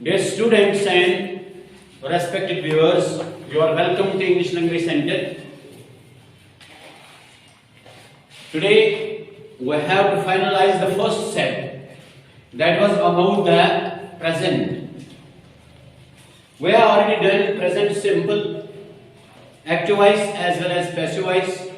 Dear students and respected viewers, you are welcome to English Language Center. Today we have to finalize the first set that was about the present. We have already done present simple, active voice as well as passive voice.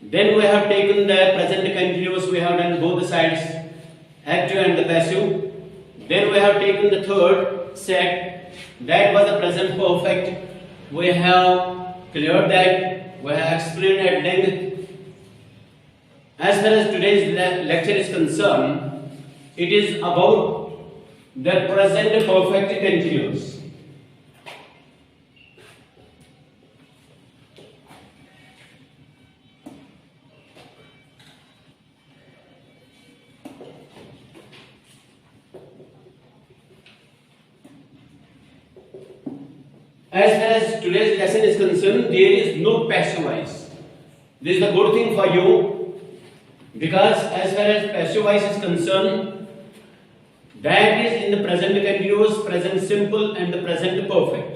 Then we have taken the present continuous, we have done both the sides, active and the passive. Then we have taken the third set, that was the present perfect. We have cleared that, we have explained at length. As far as today's lecture is concerned, it is about the present perfect continuous. As far as today's lesson is concerned, there is no passive voice. This is the good thing for you, because as far as passive voice is concerned, that is in the present continuous, present simple and the present perfect.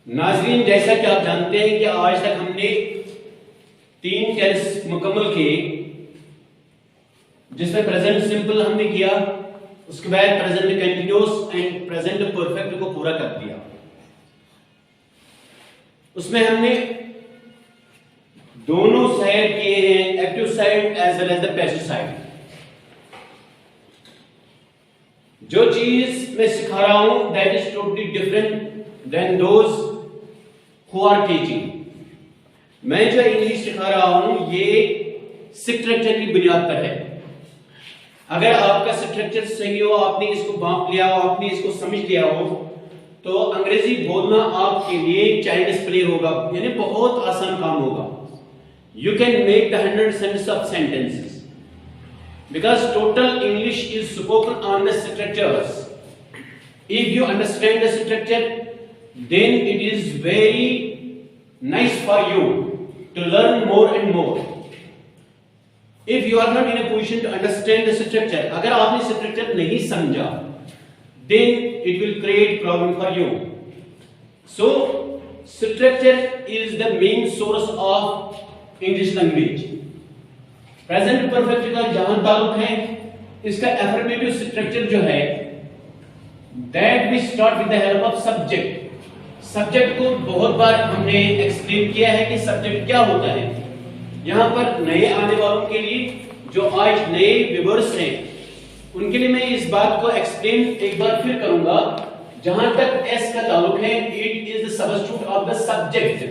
नाज़रीन, जैसा कि आप जानते हैं कि आज तक हमने 3 टेंस मुकम्मल किए, जिसमें प्रेजेंट सिंपल हमने किया, उसके बाद present continuous and present perfect को पूरा कर दिया। उसमें हमने दोनों साइड किए हैं, active side as well as the passive side. जो चीज मैं सिखा रहा हूं that is totally different than those who are teaching. मैं जो इंग्लिश सिखा रहा हूं ये स्ट्रक्चर की बुनियाद पर है। अगर आपका स्ट्रक्चर सही हो, आपने इसको भांप लिया हो, आपने इसको समझ लिया हो, तो अंग्रेजी बोलना आपके लिए चाइल्ड्स प्ले होगा, यानी बहुत आसान काम होगा। You can make the hundreds of sentences because total English is spoken on the structures. If you understand the structure, then it is very nice for you to learn more and more. If you are not in a position to understand the structure, अगर आपने structure नहीं समझा, then it will create problem for you. So, structure is the main source of English language. Present perfect का जहां ताल्लुक है, इसका affirmative structure जो है, that we start with the help of subject. Subject को बहुत बार हमने explain किया है कि subject क्या होता है। यहाँ पर नए आने वालों के लिए, जो आज नए व्यूअर्स हैं, उनके लिए मैं इस बात को एक्सप्लेन एक बार फिर करूंगा। जहां तक एस का ताल्लुक है, it is the substitute of the subject.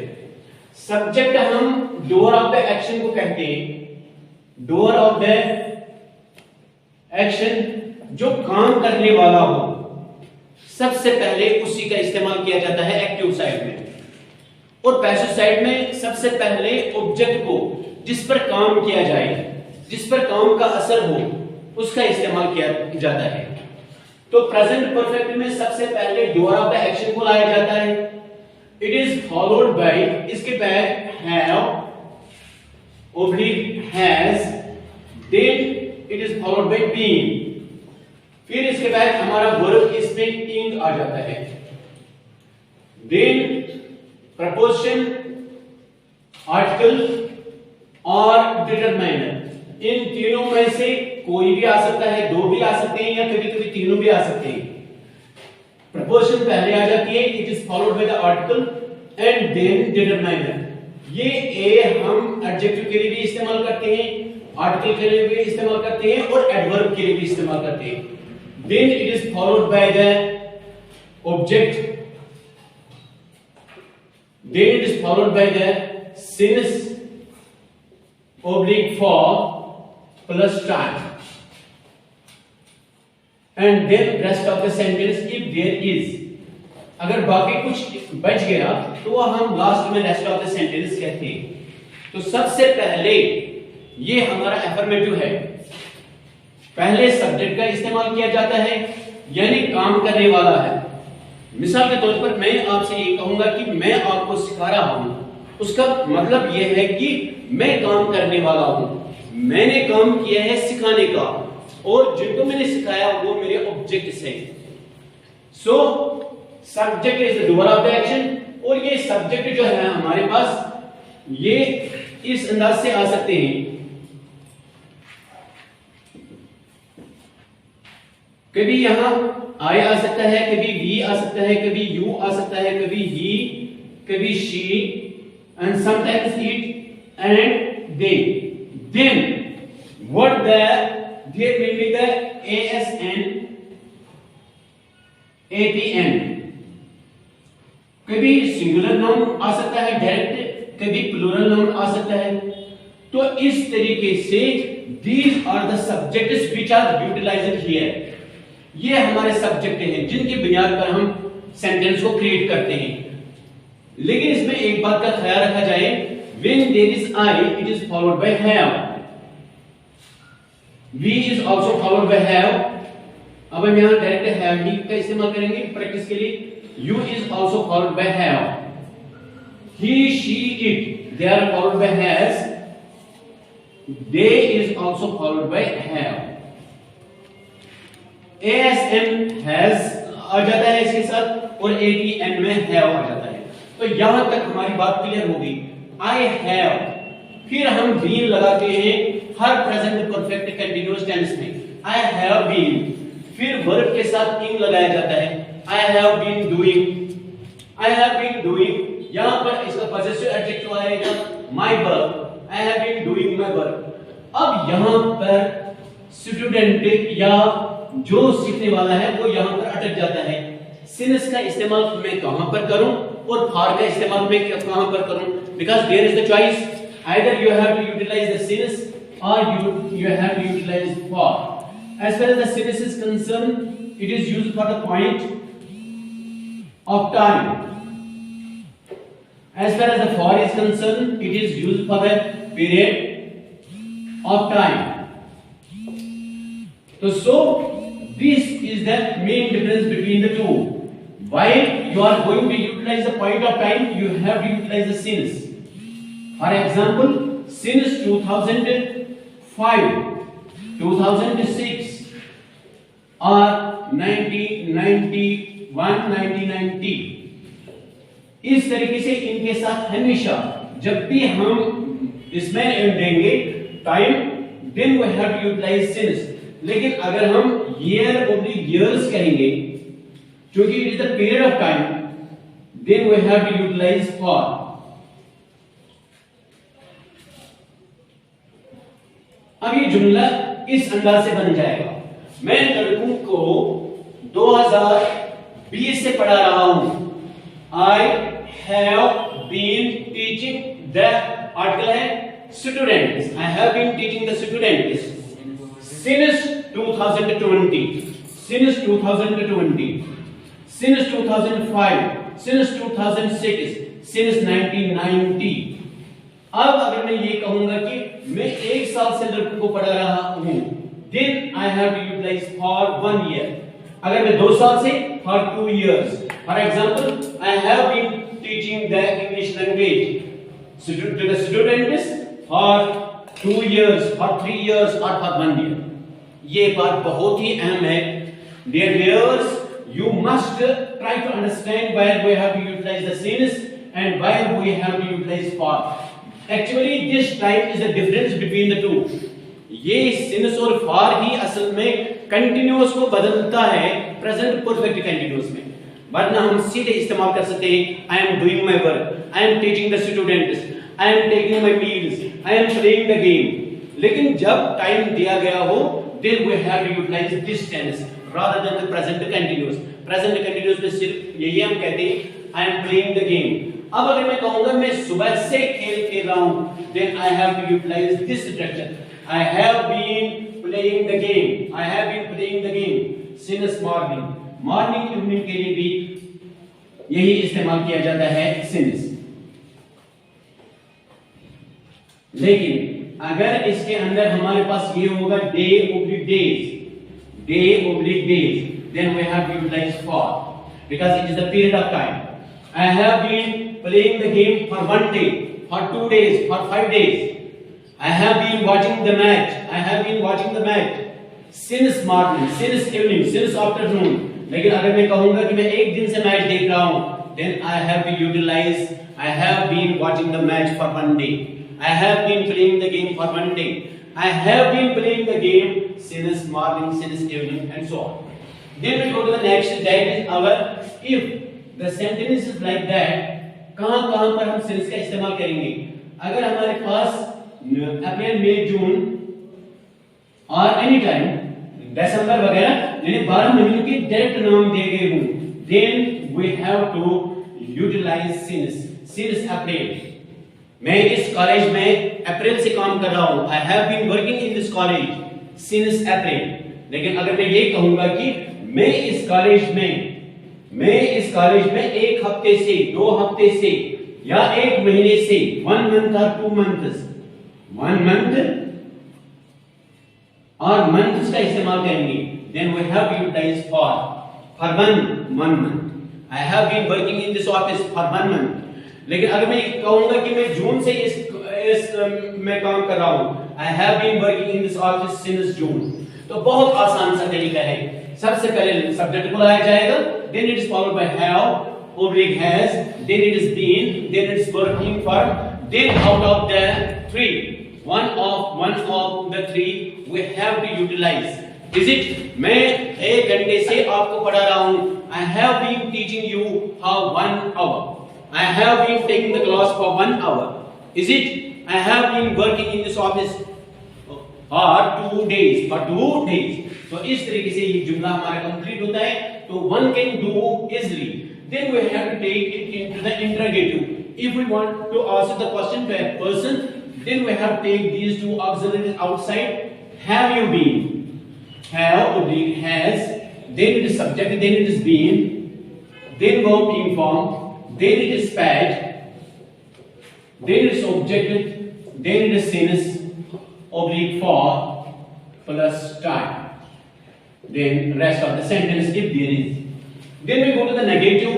Subject हम डूअर ऑफ द एक्शन को कहते हैं। डूअर ऑफ द एक्शन, जो काम करने वाला हो, सबसे पहले उसी का इस्तेमाल किया जाता है एक्टिव साइड में। और पैसिव साइड में सबसे पहले ऑब्जेक्ट को, जिस पर काम किया जाए, जिस पर काम का असर हो, उसका इस्तेमाल किया जाता है। तो प्रेजेंट परफेक्ट में सबसे पहले डूअर ऑफ द एक्शन को लाया जाता है। इट इज फॉलोड बाय, इसके बाद have oblique has, then it is followed by being, फिर इसके बाद हमारा वर्ब इसमें इंग आ जाता है, देन प्रपोजिशन, आर्टिकल और डिटरमाइनर। इन तीनों में से कोई भी आ सकता है, 2 भी आ सकते हैं या कभी-कभी तीनों भी आ सकते हैं। प्रपोजिशन पहले आ जाती है, it is followed by the article and then determiner. ये ए हम एडजेक्टिव के लिए भी इस्तेमाल करते हैं, आर्टिकल के लिए भी इस्तेमाल करते हैं और एडवर्ब के लिए भी इस्तेमाल करते हैं। Then it is followed by the object, then it is followed by the since oblique for plus time, and then rest of the sentence if there is। अगर बाकी कुछ बच गया तो हम लास्ट में रेस्ट ऑफ द सेंटेंस कहते हैं। तो सबसे पहले ये हमारा एफर्मेटिव है, पहले सब्जेक्ट का इस्तेमाल किया जाता है, यानी काम करने वाला है। मिसाल के तौर पर मैं आपसे ये कहूंगा कि मैं आपको सिखा रहा हूं, उसका मतलब यह है कि मैं काम करने वाला हूं, मैंने काम किया है सिखाने का। और जिनको मैंने सिखाया वो मेरे ऑब्जेक्ट्स हैं। So subject is the doer of the action, और ये सब्जेक्ट जो है हमारे पास ये इस अंदाज से आ सकते हैं, कभी यहां आई आ सकता है, कभी वी आ सकता है, कभी यू आ सकता है, कभी ही, कभी she, and sometimes it and they. Then what the there will be the ASN APN। कभी सिंगुलर नाउन आ सकता है डायरेक्ट, कभी प्लूरल नाउन आ सकता है। तो इस तरीके से these are the subjects which are utilized here। ये हमारे सब्जेक्ट हैं जिनकी बुनियाद पर हम सेंटेंस को क्रिएट करते हैं। लेकिन इसमें एक बात का ख्याल रखा जाए, when there is I it is followed by have, we is also followed by have। अब हम यहां डायरेक्ट have ही का इस्तेमाल करेंगे प्रैक्टिस के लिए। you is also followed by have, he she it they are followed by has, they is also followed by have। ASM has आ जाता है इसके साथ और APN में have आ जाता है। तो यहां तक हमारी बात क्लियर होगी। I have, फिर हम been लगाते हैं हर प्रेजेंट परफेक्ट कंटीन्यूअस टेंस में। I have been, फिर वर्ब के साथ ing लगाया जाता है। I have been doing, I have been doing, यहां पर इसका पॉजेसिव एडजेक्टिव आएगा my work, I have been doing my work। अब यहां पर स्टूडेंट या जो सीखने वाला है वो यहां पर अटक जाता है, सिंस का इस्तेमाल मैं कहां पर करूं और फॉर का इस्तेमाल मैं कहां पर करूं, because there is the choice, either you have to utilise the since और you have to utilize for। as far as the sinus is concerned, it is used for the point of time। as far as the for is concerned, it is used for the period of time। so this is the main difference between the two। while you are going to utilize the point of time, you have to utilize the since। for example, since 2005, 2006 or 1991, 1990, इस तरीके से इनके साथ हमेशा जब भी हम इसमें देंगे time, then we have to utilize since। लेकिन अगर हम year of the years कहेंगे, क्योंकि it is the period of time, then we have to utilize for। अब ये जुमला इस अंदाज से बन जाएगा, मैं लड़कों को 2020 से पढ़ा रहा हूं। I have been teaching the, article है students, I have been teaching the students since 2020, since 2020, since 2005, since 2006, since 1990। अब अगर मैं ये कहूंगा कि मैं 1 साल से लड़कों को पढ़ा रहा हूं, then I have to utilize for 1 year। अगर मैं 2 साल से, for 2 years। For example, I have been teaching the English language to the students for 2 years, for 3 years or for 1 year। ये बात बहुत ही अहम है। Dear viewers, you must try to understand why we have to utilize the since and why we have to utilize for। Actually, this type is the difference between the two। ये since और for ही असल में continuous को बदलता है present perfect continuous में, वरना हम सीधे इस्तेमाल कर सकते हैं I am doing my work, I am teaching the students, I am taking my meals, I am playing the game। लेकिन जब टाइम दिया गया हो, then we have to utilize this tense rather than the present continuous। present continuous में सिर्फ यही हम कहते हैं I am playing the game। अब अगर मैं कहूंगा मैं सुबह से खेल खेल रहा हूं, then I have to utilize this structure। I have been playing the game, I have been playing the game since morning। Morning evening के लिए भी यही इस्तेमाल किया जाता है since। लेकिन अगर इसके अंदर हमारे पास ये होगा day oblique days, day oblique days, then we have to utilize for because it is the period of time। I have been playing the game for 1 day, for 2 days, for 5 days। I have been watching the match, I have been watching the match since morning, since evening, since afternoon. लेकिन अगर मैं कहूंगा कि मैं एक दिन से match देख रहा हूं, then I have to utilize, I have been watching the match for 1 day, I have been playing the game for 1 day, I have been playing the game since morning, since evening, and so on. Then we go to the next, that is our if the sentence is like that, कहां कहां पर हम since का इस्तेमाल करेंगे? अगर हमारे पास अप्रैल, मई, जून और एनी टाइम दिसंबर वगैरह यानी 12 महीनों के डायरेक्ट नाम दिए गए हों, then we have to utilize since अप्रैल। मैं इस कॉलेज में अप्रैल से काम कर रहा हूं, I have been working in this college since अप्रैल। लेकिन अगर मैं ये कहूंगा कि मैं इस कॉलेज में 1 हफ्ते से, 2 हफ्ते से या 1 महीने से, 1 month or 2 months, 1 month और months का इस्तेमाल करेंगे, then we have to utilize for 1 month। I have been working in this office for 1 month। लेकिन अगर मैं कहूंगा कि मैं जून से इस में काम कर रहा हूं, I have been working in this office since June, तो बहुत आसान सा तरीका है। सबसे पहले सब्जेक्ट को लाया जाएगा, then it is followed by have oblique has, then it is been, then it is working for, then out of the 3, one of the 3 we have to utilize। Is it? मैं 1 घंटे से आपको पढ़ा रहा हूं, I have been teaching you for 1 hour, I have been taking the class for 1 hour। Is it? I have been working in this office for 2 days, for 2 days। तो इस तरीके से ये जुमला हमारा कंप्लीट होता है। तो one can do easily, then we have to take it into the interrogative। If we want to answer the question to a person, then we have to take these 2 auxiliaries outside। Have you been, have oblique has, then it is subject, then it is been, then verb being formed, then it is past, then it is object, then it is since oblique for plus time, then rest of the sentence if there is। Then we go to the negative,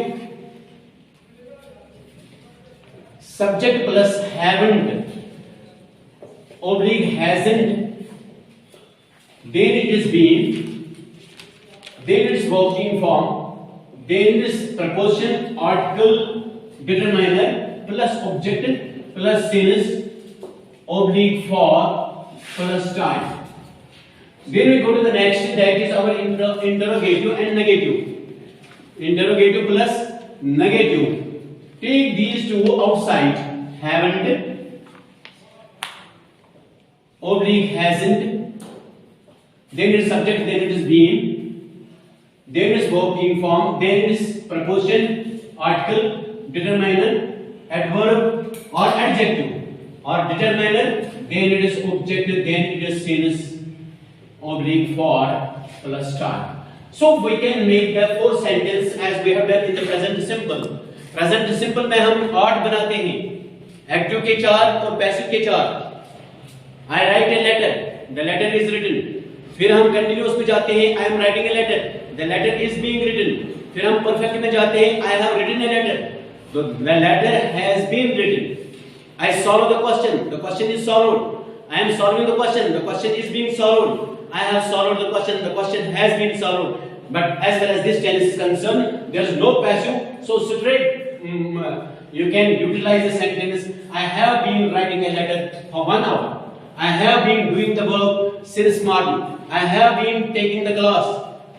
subject plus haven't oblique hasn't, then it is been, then it is verb being formed, then it is preposition, article, determiner plus object plus since oblique for plus time। Then we go to the next, that is our interrogative and negative। Interrogative plus negative, take these 2 outside, haven't oblique hasn't, then it is subject, then it is been, then it is verb being formed, then it is preposition, article, determiner, adverb or adjective or determiner, then it is object, then it is since oblique for plus time। So we can make the 4 sentences as we have done in the present simple। present simple में हम 8 बनाते हैं, active के 4 और passive के 4। I write a letter, the letter is written। फिर हम continuous में जाते हैं, I am writing a letter, the letter is being written। फिर हम perfect में जाते हैं, I have written a letter, so the letter has been written। I solve the question is solved। I am solving the question is being solved। I have solved the question has been solved। But as far as this tense is concerned, there is no passive, so straight you can utilize the sentence, I have been writing a letter for 1 hour, I have been doing the work since morning, I have been taking the class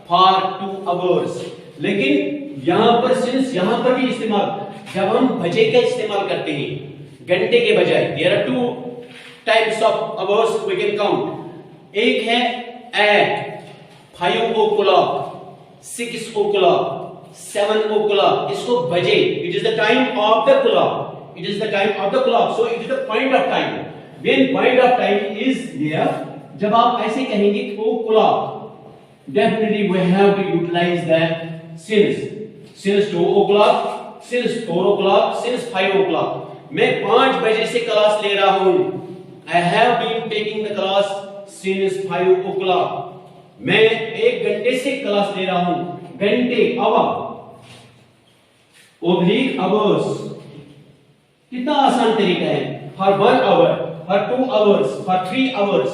for 2 hours। लेकिन यहाँ पर since यहाँ पर भी इस्तेमाल, जब हम बजे का इस्तेमाल करते हैं घंटे के बजाय, there are 2 types of hours we can count। एक है at 5 o'clock, 6 o'clock, 7 o'clock, इसको बजे, it is the time of the clock, it is the time of the clock, so it is the point of time। when point of time is there, जब आप ऐसे कहेंगे o'clock, definitely we have to utilize the since 2 o'clock, since 4 o'clock, since 5 o'clock। मैं 5 बजे से class ले रहा हूं, I have been taking the class since 5 o'clock। मैं 1 घंटे से क्लास ले रहा हूं, घंटे आवर, oblique hours। कितना आसान तरीका है, for 1 hour, for 2 hours, for 3 hours।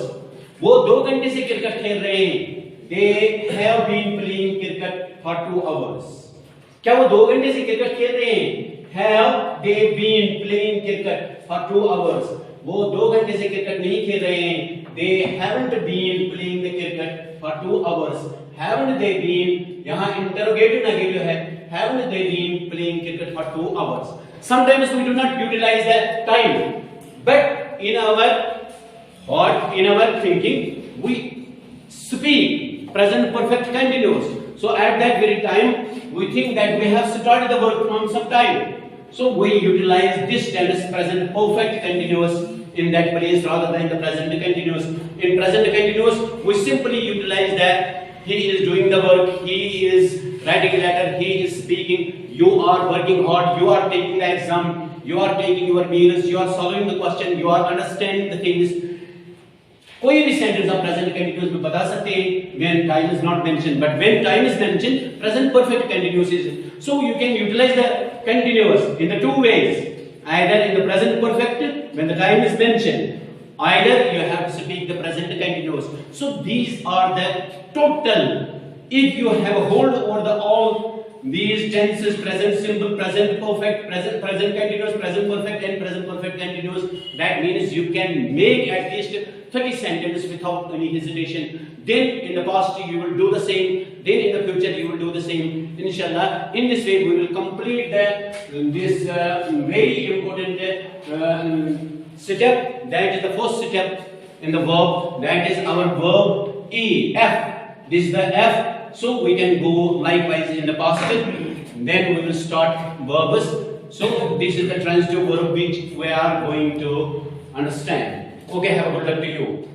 वो 2 घंटे से क्रिकेट खेल रहे हैं। They have been playing cricket for 2 hours. क्या वो 2 घंटे से क्रिकेट खेल रहे हैं? Have they been playing cricket for 2 hours? वो 2 घंटे से क्रिकेट नहीं खेल रहे हैं। They haven't been playing the cricket for 2 hours. Haven't they been? यहाँ interrogative negative है। Haven't they been playing cricket for 2 hours? Sometimes we do not utilize that time, but in our thought, in our thinking, we speak present perfect continuous. So at that very time, we think that we have started the work from some time. So we utilize this tense present perfect continuous in that place rather than the present continuous. In present continuous, we simply utilize that he is doing the work, he is writing a letter, he is speaking, you are working hard, you are taking the exam, you are taking your meals, you are solving the question, you are understanding the things. कोई भी sentence आप present continuous में बता सकते हैं when time is not mentioned, but when time is mentioned, present perfect continuous is. So you can utilize the continuous in the 2 ways. Either in the present perfect when the time is mentioned, either you have to speak the present continuous. So these are the total. If you have a hold over the all these tenses, present simple, present perfect, present continuous, present perfect and present perfect continuous, that means you can make at least 30 sentences without any hesitation. Then in the past you will do the same, then in the future you will do the same, inshallah. In this way we will complete this very important step. That is the first step in the verb, that is our verb E, F. This is the F. So we can go likewise in the past, then we will start verbs. So this is the transitive verb which we are going to understand. Okay, have a good luck to you.